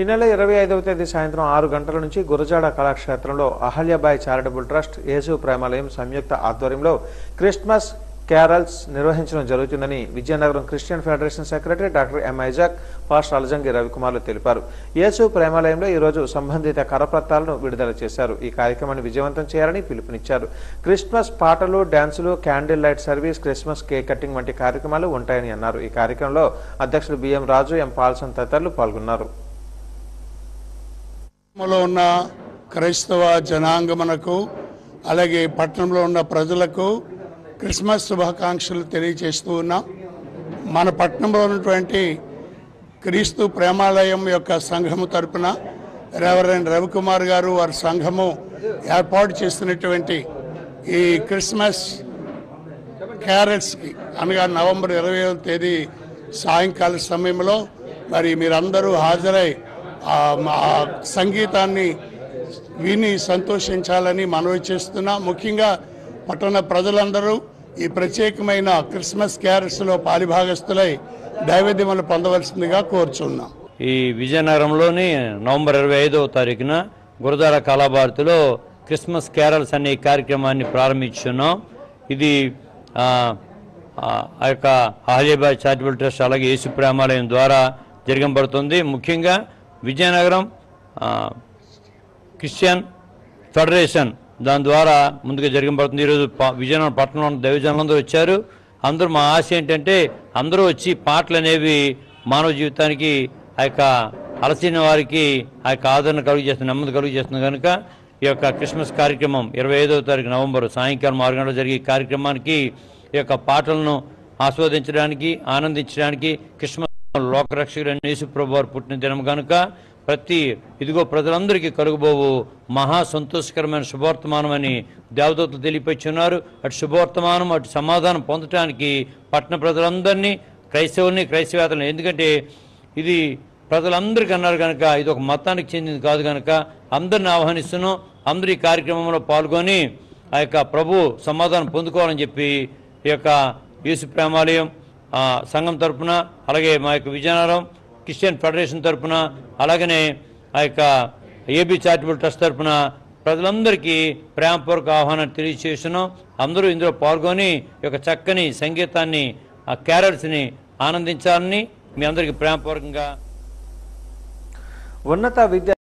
ఈ నెల 25వ తేదీ సాయంత్రం 6 గంటల నుంచి గురజాడ కళాక్షేత్రంలో అహల్యాబాయి చారిటబుల్ ట్రస్ట్ యేసు ప్రేమాలయం సంయుక్త ఆధ్వర్యంలో క్రిస్మస్ క్యారల్స్ నిర్వహించడం జరుగుతుందని Vizianagaram christian federation secretary doctor M Isaac pastor Alajangi రవికుమార్లు తెలిపారు. యేసు ప్రేమాలయంలో ఈ రోజు సంబంధిత కరపత్రాలను విడుదల చేశారు. ఈ కార్యక్రమాన్ని విజయవంతం చేయాలని పిలుపునిచ్చారు. క్రిస్మస్ పాటలు, డాన్సులు, candle light service, Christmas cake cutting వంటి కార్యక్రమాలు ఉంటాయని అన్నారు. ఈ కార్యక్రమంలో అధ్యక్షుడు బిఎం రాజు, ఎం పాల్సన్ తదితరులు పాల్గొన్నారు. ఉన్న క్రైస్తవ జనాంగమునకు అలాగే పట్టణంలో ఉన్న ప్రజలకు క్రిస్మస్ శుభాకాంక్షలు తెలియజేస్తూ ఉన్నాం. మన పట్టణంలో ఉన్నటువంటి క్రీస్తు ప్రేమాలయం యొక్క సంఘము తరపున రెవరెండ్ రవికుమార్ గారు వారి సంఘము ఏర్పాటు చేస్తున్నటువంటి ఈ క్రిస్మస్ క్యారల్స్కి అనగా నవంబర్ 20వ తేదీ సాయంకాల సమయంలో మరి మీరందరూ హాజరై సంగీతాన్ని విని సంతోషించాలని మనవి చేస్తున్నా. ముఖ్యంగా పట్టణ ప్రజలందరూ ఈ ప్రత్యేకమైన క్రిస్మస్ క్యారల్స్లో పాలిభాగస్తులై దైవదిమలు పొందవలసిందిగా కోరుచున్నాం. ఈ విజయనగరంలోని నవంబర్ 25వ తారీఖున గురజాడ కళాభారతిలో క్రిస్మస్ క్యారల్స్ అనే కార్యక్రమాన్ని ప్రారంభించున్నాం. ఇది ఆ యొక్క అహల్యాబాయి చారిటబుల్ ట్రస్ట్ అలాగే యేసు ప్రేమాలయం ద్వారా జరగబడుతుంది. ముఖ్యంగా విజయనగరం క్రిస్టియన్ ఫెడరేషన్ దాని ద్వారా ముందుగా జరగబడుతుంది. ఈరోజు విజయనగరం పట్టణంలో దైవజనులందరూ వచ్చారు. అందరూ మా ఆశ ఏంటంటే అందరూ వచ్చి పాటలు అనేవి మానవ జీవితానికి ఆ యొక్క అలసిన వారికి ఆ యొక్క ఆదరణ కలుగు చేస్తుంది, నెమ్మది కలుగు చేస్తుంది. కనుక ఈ యొక్క క్రిస్మస్ కార్యక్రమం 25వ తారీఖు నవంబర్ సాయంకాలం 6 గంటలు జరిగే కార్యక్రమానికి ఈ యొక్క పాటలను ఆస్వాదించడానికి, ఆనందించడానికి క్రిస్మస్ లోకరక్షకుడైన యేసు ప్రభువు వారు పుట్టిన దినం కనుక ఇదిగో ప్రజలందరికీ కలుగుబోవు మహా సంతోషకరమైన శుభవర్తమానమని దేవదూతలు తెలియపరుచున్నారు. అటు శుభవర్తమానం, అటు సమాధానం పొందటానికి పట్టణ ప్రజలందరినీ, క్రైస్తవుల్ని, క్రైస్తవేతలను, ఎందుకంటే ఇది ప్రజలందరికీ అన్నారు కనుక ఇది ఒక మతానికి చెందింది కాదు కనుక అందరిని ఆహ్వానిస్తున్నాం. అందరూ ఈ కార్యక్రమంలో పాల్గొని ఆ యొక్క ప్రభు సమాధానం పొందుకోవాలని చెప్పి ఈ యొక్క యేసు ప్రేమాలయం సంఘం తరఫున అలాగే మా యొక్క విజయనగరం క్రిస్టియన్ ఫెడరేషన్ తరఫున అలాగనే ఆ యొక్క ఏబీ చారిటబుల్ ట్రస్ట్ తరఫున ప్రజలందరికీ ప్రేమపూర్వక ఆహ్వానాన్ని తెలియజేస్తున్నాం. అందరూ ఇందులో పాల్గొని ఈ యొక్క చక్కని సంగీతాన్ని, ఆ క్యారల్స్ని ఆనందించాలని మీ అందరికీ ప్రేమపూర్వకంగా ఉన్నత విద్య